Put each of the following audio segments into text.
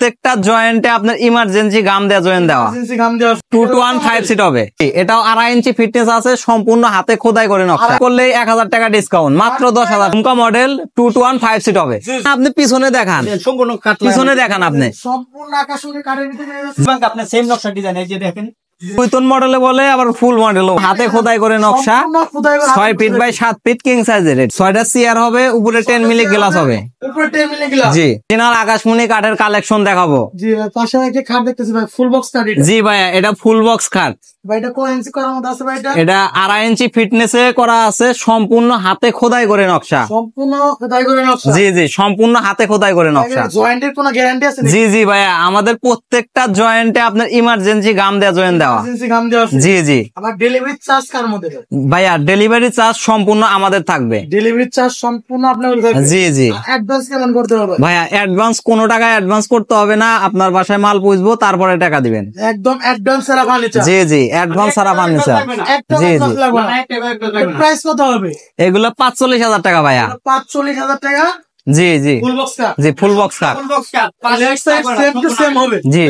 প্রত্যেকটা জয়েন্টে আপনার ইমার্জেন্সি গাম দেওয়া জয়েন্ট দেওয়া 2 to 1 5 সিট হবে। এটাও 2.5 ইঞ্চি ফিটনেস আছে, সম্পূর্ণ হাতে খোদাই করে নকশা করলে 1000 টাকা ডিসকাউন্ট, মাত্র 10,000। ঝুমকা মডেল 2 to 1 5 সিট হবে। আপনি পিছনে দেখান, পিছনে দেখান, আপনি সম্পূর্ণ আকাশমণি কাঠের ভিতরে আপনার সেম নকশা ডিজাইন, এই যে দেখেন পুরাতন মডেলে বলে, আবার ফুল মডেল হাতে খোদাই করে নকশা, 6 ফিট বাই 7 ফিট কিং সাইজের। 6টা চেয়ার হবে, উপরে 10 মিলি গ্লাস হবে। উপরে 10 মিলি গ্লাস। জি, অরিজিনাল আকাশমণি কাঠের কালেকশন দেখাবো। জি, পাশে একটা খাট দেখতেছি ভাই, ফুল বক্স কাঠ। জি ভাইয়া, এটা ফুল বক্স খাট ভাই। এটা কোন ইঞ্চি করার মধ্যে আছে ভাই? এটা 2.5 ইঞ্চি ফিটনেসে করা আছে, সম্পূর্ণ হাতে খোদাই করে নকশা। সম্পূর্ণ খোদাই করে নকশা। জি জি, সম্পূর্ণ হাতে খোদাই করে নকশা। জয়েন্টের কোনো গ্যারান্টি আছে? জি জি ভাইয়া, আমাদের প্রত্যেকটা জয়েন্টে আপনার ইমার্জেন্সি গাম দেওয়া জয়েন্ট দেওয়া। জি জি। আবার ডেলিভারি চার্জ কার মধ্যে ভাইয়া? ডেলিভারি চার্জ সম্পূর্ণ আমাদের থাকবে। ডেলিভারি চার্জ সম্পূর্ণ আপনার? জি জি। অ্যাডভান্স কেমন করতে হবে ভাইয়া? অ্যাডভান্স কোনো টাকা অ্যাডভান্স করতে হবে না, আপনার বাসায় মাল পৌঁছবো তারপরে টাকা দিবেন। একদম অ্যাডভান্স ছাড়া ফার্নিচার? জি জি, অ্যাডভান্স ছাড়া ফার্নিচার। জি জি। প্রাইস কত হবে এগুলো 45,000 টাকা ভাইয়া। 45,000 টাকা। জি জি। ফুল বক্স কাঠ? জি, ফুল বক্স কাঠ। সেম টু সেম হবে? জি।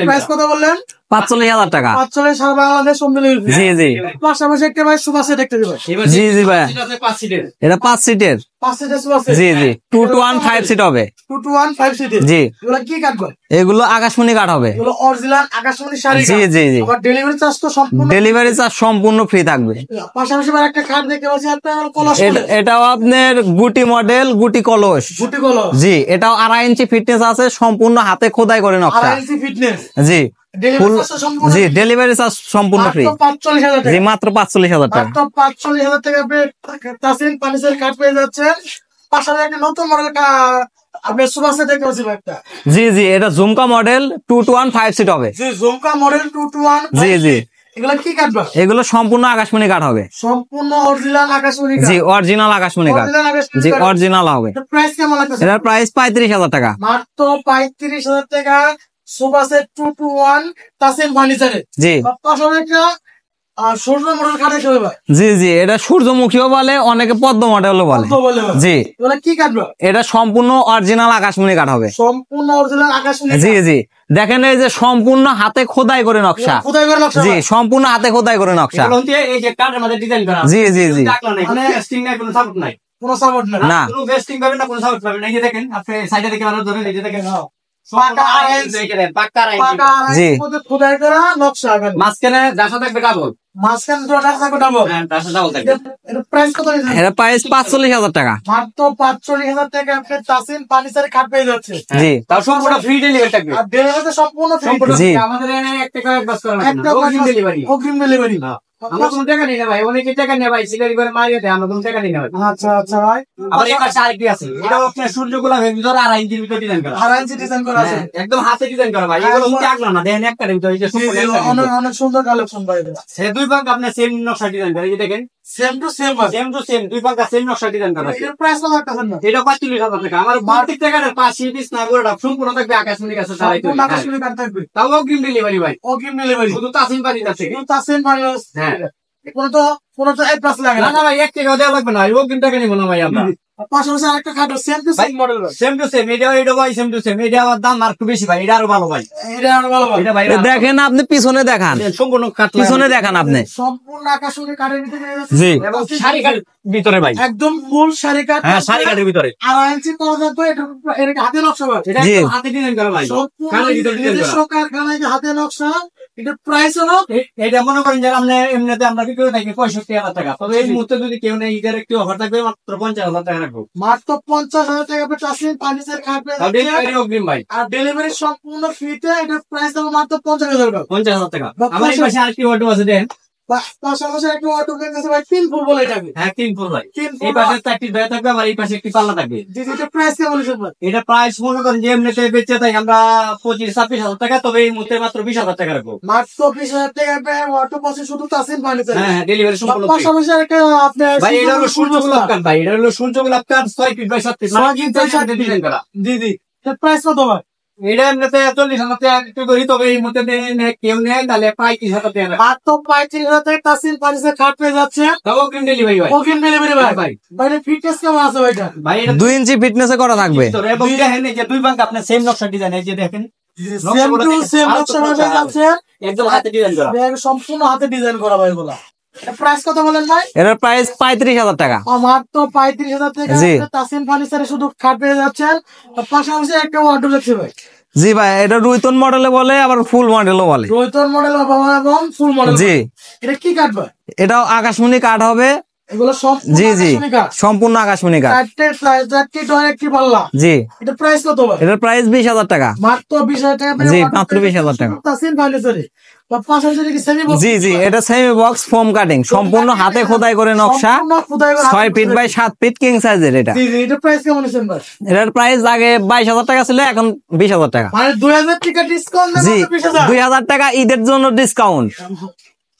প্রাইস কত বললেন? 45,000 টাকা। 45 সারা বাংলাদেশ হোম ডেলিভারি। জি জি। পাশাপাশি একটা ভাই সোফা সেট দেখতে দিবেন। জি জি ভাইয়া, এটা 5 সিটের। 5 সিটের সোফা সেট? জি জি, 2 to 1 5 সিট হবে। 2 to 1 5 সিটের? জি। এগুলো কি কাঠ ভাই? এগুলো আকাশমণি কাঠ হবে। এগুলো অরিজিনাল আকাশমণি শাড়ি? জি জি জি। আবার ডেলিভারি চার্জ তো সম্পূর্ণ? ডেলিভারি চার্জ সম্পূর্ণ ফ্রি থাকবে। পাশাপাশি ভাই একটা খাট দেখতে পাচ্ছি আপনার কলস। এটাও আপনার গুটি মডেল, গুটি কলস। গুটি কলস? জি, এটাও 2.5 ইঞ্চি ফিটনেস আছে, সম্পূর্ণ হাতে খোদাই করে নকশা। 2.5 ইঞ্চি ফিটনেস? জি। জি, ডেলিভারি চার্জ সম্পূর্ণ ফ্রি। 45,000 টাকা? জি, মাত্র 45,000 টাকা। মাত্র 45,000 টাকা আপনি তাসিন ফার্নিচার কাঠ পেয়ে যাচ্ছেন। পাশাপাশি একটা নতুন মডেল আপনি সোফা সেট দেখতে পাচ্ছি একটা। জি জি, এটা ঝুমকা মডেল 2 to 1 5 সিট হবে। জি, ঝুমকা মডেল 2 to 1। জি জি। এগুলো কি কাঠ ভাই? এগুলো সম্পূর্ণ আকাশমণি কাঠ হবে। সম্পূর্ণ অরিজিনাল আকাশমণি কাঠ? জি, অরিজিনাল আকাশমণি কাঠ। জি, অরিজিনাল হবে। প্রাইস কেমন লাগছে? এটার প্রাইস 35,000 টাকা। মাত্র 35,000 টাকা সোফা সেট 2 to 1 তাসিন ফার্নিচারে। জি। পাশাপাশি একটা সূর্য মডেল কাঠ দেখতে ভাই? জি জি, এটা সূর্যমুখীও বলে, অনেকে পদ্ম মডেলও বলে। জি। এগুলো কি কাঠ ভাই? এটা সম্পূর্ণ অরিজিনাল আকাশমণি কাঠ হবে। সম্পূর্ণ অরিজিনাল আকাশমণি? জি জি। দেখেন, এই যে সম্পূর্ণ হাতে খোদাই করে নকশা। খোদাই করে নকশা? জি, সম্পূর্ণ হাতে খোদাই করে নকশা। এই যে কাঠের মধ্যে ডিজাইন করা। জি জি জি। মানে টেস্টিং নাই, কোনো সাপোর্ট নাই। কোনো সাপোর্ট না? না। কোনো টেস্টিং পাবেন না, কোনো সাপোর্ট পাবেন না। এই যে দেখেন, আপনি সাইডে দেখে মানুষ ধরে, এই যে দেখেন পাকা জি। খোদাই করা নকশা। মাঝখানে রাশা থাকবে ডাবল, মাঝখানে দুটো টাকা ডাবল? হ্যাঁ, রাশা ডাবল থাকবে। এটা প্রাইস কত? এটা প্রাইস 45,000 টাকা। মাত্র 45,000 টাকা আপনি তাসিন ফার্নিচারে কাঠ পেয়ে যাচ্ছে। জি। তাও সম্পূর্ণ ফ্রি ডেলিভারি থাকবে। আর ডেলিভারি সম্পূর্ণ ফ্রি? জি। আমাদের এখানে 1 টাকা অ্যাডভান্স করা লাগবে না, অগ্রিম ডেলিভারি। অগ্রিম ডেলিভারি? আমরা কোনো টাকা নিই না ভাই, অনেকে টাকা নেয় ভাই, সিলারি করে মারিয়ে দেয়, আমরা কোনো টাকা নিই না ভাই। আচ্ছা আচ্ছা ভাই। আবার এই পাশে আরেকটি আছে, এটাও আপনার সূর্য গোলাপের ভিতরে 2.5 ইঞ্চির ভিতরে ডিজাইন করা। 2.5 ইঞ্চি ডিজাইন করা আছে? একদম হাতে ডিজাইন করা ভাই, এগুলো উঠে আগলো না, দেখেন একটা ভিতরে, এই যে সম্পূর্ণ একটা অনেক ভিতরে। অনেক সুন্দর কালেকশন ভাই। সে দুই ভাগ আপনার সেম নকশা ডিজাইন করে, এই যে দেখেন সেম টু সেম ভাই? সেম টু সেম, দুই ভাগ সেম নকশা ডিজাইন করা আছে। এর প্রাইস কত রাখতেছেন না? এটা 45,000 টাকা। আমার প্রত্যেক টাকার পাশে পিস না করে সম্পূর্ণ থাকবে আকাশমণি কাছে চালাই তো। সম্পূর্ণ আকাশমণি কাঠ থাকবে? তাও অগ্রিম ডেলিভারি ভাই, অগ্রিম ডেলিভারি? শুধু তাসিম পানি যাচ্ছে। তাসিন ফার্নিচার? হ্যাঁ। কোনো তো অ্যাডভান্স লাগে না না? না ভাই, 1 টাকাও দেওয়া লাগবে না, অগ্রিম টাকা নিব না ভাই আমরা। পাশাপাশি আরেকটা খাট সেম টু সেম মডেল ভাই? সেম টু সেম, এটা ভাই সেম টু সেম, এটা আবার দাম আর একটু বেশি ভাই, এটা আরো ভালো ভাই। এটা আরো ভালো ভাই? এটা ভাই দেখেন, আপনি পিছনে দেখান, সম্পূর্ণ কাঠ পিছনে দেখান আপনি। সম্পূর্ণ আকাশমণি কাঠের ভিতরে? জি। এবং শাড়ি কাঠের ভিতরে ভাই, একদম ফুল শাড়ি কাঠ? হ্যাঁ শাড়ি কাঠের ভিতরে। 2.5 ইঞ্চি করা থাকবে। এটা হাতে নকশা ভাই? এটা জি। হাতে ডিজাইন করা ভাই, সম্পূর্ণ কাঠের ভিতরে ডিজাইন নিজস্ব করা। কারখানায় হাতে নকশা। এটা প্রাইস হলো? এটা মনে করেন যে আমরা এমনিতে আমরা কি করে থাকি 65,000 টাকা, তবে এই মুহূর্তে যদি কেউ নেই, ঈদের একটি অফার থাকবে, মাত্র 50,000 টাকা রাখবো। মাত্র 50,000 টাকা আপনি তাসিন ফার্নিচার কাঠ পেয়ে তাও যাচ্ছেন। ডেলিভারি অগ্রিম ভাই, আর ডেলিভারি সম্পূর্ণ ফ্রিতে। এটার প্রাইস দেবো মাত্র 50,000 টাকা। 50,000 টাকা। আমার এই পাশে আরেকটি অটো আছে দেন, পাশাপাশি একটা অটো কিনতেছে ভাই 3 ফুল বলে এটাকে? হ্যাঁ 3 ফুল ভাই। 3 ফুল? এই পাশে 4টি দয়া থাকবে, আর এই পাশে একটি পাল্লা থাকবে। জি জি। এটা প্রাইস কেমন বলেছেন ভাই? এটা প্রাইস মনে করেন যে এমনিতে বেচে তাই আমরা 25-26,000 টাকা, তবে এই মুহূর্তে মাত্র 20,000 টাকা রাখবো। মাত্র 20,000 টাকা আপনি অটো পাশে শুধু তাসিন ফার্নিচার? হ্যাঁ হ্যাঁ, ডেলিভারি সম্পূর্ণ free। পাশাপাশি একটা আপনার ভাই এটা হলো সূর্য গোলাপ কাঠ ভাই, এটা হলো সূর্য গোলাপ কাঠ 6 feet by 7 feet, 6 feet by 7 design করা। জি জি। এর প্রাইস কত ভাই? এটা এমনিতে 40,000 টাকা বিক্রি করি, তবে এই মুহূর্তে কেউ নেয় তাহলে 35,000 টাকা নেয়। মাত্র 35,000 টাকা তাসিন ফার্নিচার খাট পেয়ে যাচ্ছে। তবে অগ্রিম ডেলিভারি ভাই। ওকেন ডেলিভারি ভাই। ভাই। ভাই ফিটনেস কেমন আছে ভাইটা? ভাই এটা 2 ইঞ্চি ফিটনেসে করা থাকবে। এবং দেখেন এই যে দুই ভাগ আপনার সেম নকশা ডিজাইন, এই যে দেখেন সেম টু সেম নকশা পেয়ে যাচ্ছে। একদম হাতে ডিজাইন করা। ব্যাগ সম্পূর্ণ হাতে ডিজাইন করা ভাই এগুলা। প্রাইস কত বলেন ভাই? এটার প্রাইস 35,000 টাকা। মাত্র 35,000 টাকা জি। তাসিন ফার্নিচারে শুধু খাট পেয়ে যাচ্ছেন। আর পাশাপাশি একটা ওয়ার্ডরোব দেখছি ভাই। জি ভাই, এটা রুইতন মডেলে বলে, আবার ফুল মডেলও বলে। রোহিতন মডেল এবং ফুল মডেল। জি। এটা কি কাঠ ভাই? এটাও আকাশমণি কাঠ হবে। এগুলো সব জি জি, সম্পূর্ণ আকাশমণি কাঠ। চারটি ডয়ার একটি পাল্লা। জি। এটা প্রাইস কত ভাই? এটার প্রাইস 20,000 টাকা। মাত্র 20,000 টাকা। জি, মাত্র 20,000 টাকা। তাসিন ফার্নিচারে বা পাশাপাশি কি সেমি বক্স? জি জি, এটা সেমি বক্স ফোম কাটিং, সম্পূর্ণ হাতে খোদাই করে নকশা। সম্পূর্ণ খোদাই করা 6 ফিট বাই 7 ফিট কিং সাইজের এটা। জি জি, এটা প্রাইস কেমন আছেন ভাই? এটার প্রাইস আগে 22,000 টাকা ছিল, এখন 20,000 টাকা। মানে 2,000 টাকা ডিসকাউন্ট দেন জি, 20,000। 2,000 টাকা ঈদের জন্য ডিসকাউন্ট।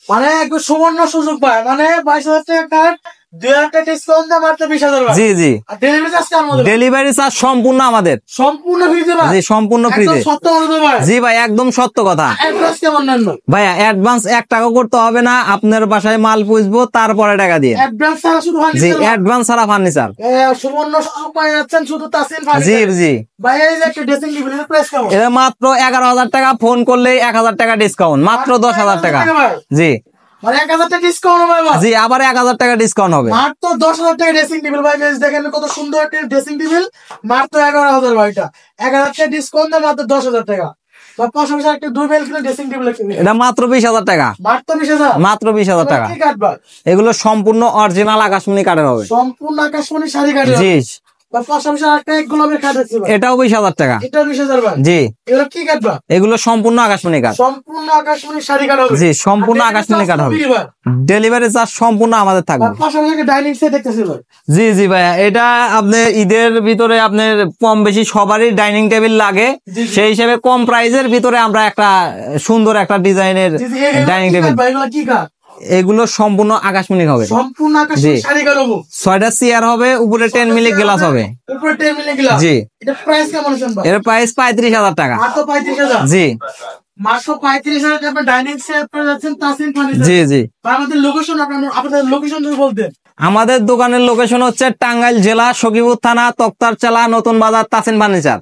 মানে একটু সুবর্ণ সুযোগ পায়। মানে 22,000 টাকা কার্ড, 2,000 টাকা ডিসকাউন্ট দেন মাত্র 20,000 ভাই। জি জি, আর ডেলিভারি চার্জ কার মধ্যে? ডেলিভারি চার্জ সম্পূর্ণ আমাদের। সম্পূর্ণ ফ্রি দেবা? জি, সম্পূর্ণ একদম ফ্রিতে। সত্য মতো ভাই। জি ভাই, একদম সত্য কথা। অ্যাড্রেস কেমন নেন ভাই? ভাইয়া অ্যাডভান্স 1 টাকা করতে হবে না, আপনার বাসায় মাল পুষবো তারপরে টাকা দিয়ে। অ্যাডভান্স ছাড়া শুধু জি, ফার্নিচার। অ্যাডভান্স ছাড়া ফার্নিচার। সুবর্ণ সুযোগ পাই যাচ্ছেন শুধু তাসিন জি ফার্নিচার। জি, ভাই এই যে একটা ড্রেসিং টেবিল, এর প্রাইস কেমন? এটা মাত্র 11,000 টাকা, ফোন করলেই 1,000 টাকা ডিসকাউন্ট, মাত্র 10,000 টাকা। ভাই। জি মানে 1,000 টাকা ডিসকাউন্ট হবে ভাই। জি, আবার 1,000 টাকা ডিসকাউন্ট হবে। মাত্র 10,000 টাকা ড্রেসিং টেবিল ভাই। বেশ দেখেন কত সুন্দর একটা ড্রেসিং টেবিল, মাত্র 11,000 ভাই। এটা 11,000 টাকা ডিসকাউন্ট দেয় মাত্র 10,000 টাকা। বা পাশাপাশি একটা দুই বেল কিনে ড্রেসিং টেবিল কিনে এটা মাত্র 20,000 টাকা। মাত্র 20,000। মাত্র 20,000 টাকা। কি কাটবা? এগুলো সম্পূর্ণ অরিজিনাল আকাশমণি কাঠের হবে। সম্পূর্ণ আকাশমণি শাড়ি কাটে। জি, বা পাশাপাশি একটা এক গোলাপের কাট আছে ভাই। এটাও 20,000 টাকা। এটা 20,000 ভাই। জি, এগুলো কি কাটবা? এগুলো সম্পূর্ণ আকাশমণি কাঠ। সম্পূর্ণ আকাশমণি শাড়ি কাট হবে। জি, সম্পূর্ণ আর আকাশমণি কাঠ হবে। ফ্রি ভাই। ডেলিভারি চার্জ সম্পূর্ণ আমাদের আর থাকবে। পাশাপাশি ডাইনিং সেট দেখতেছি ভাই। জি জি ভাইয়া, এটা আপনার ঈদের ভিতরে আপনার কম বেশি সবারই ডাইনিং টেবিল লাগে, জি, জি। সেই হিসেবে কম প্রাইজের ভিতরে আমরা একটা সুন্দর একটা ডিজাইনের জি, জি, এগুলো ডাইনিং কি টেবিল। কাট ভাই? এগুলো কি কাট? এগুলো সম্পূর্ণ আকাশমণি হবে। সম্পূর্ণ আকাশমণি জি। শাড়ি কাট হবে। 6টা চেয়ার হবে, উপরে 10 মিলি গ্লাস হবে। উপরে 10 মিলি গ্লাস। জি। এটা প্রাইস কেমন আছেন ভাই? এর প্রাইস 35,000 টাকা। মাত্র 35,000। জি মাত্র 35,000 টাকা ডাইনিং সেট পেয়ে যাচ্ছেন তাসিন ফার্নিচার। জি জি, আমাদের লোকেশন, আপনাদের লোকেশন যদি বলতেন। আমাদের দোকানের লোকেশন হচ্ছে টাঙ্গাইল জেলা সখীপুর থানা তক্তারচালা নতুন বাজার তাসিন ফার্নিচার।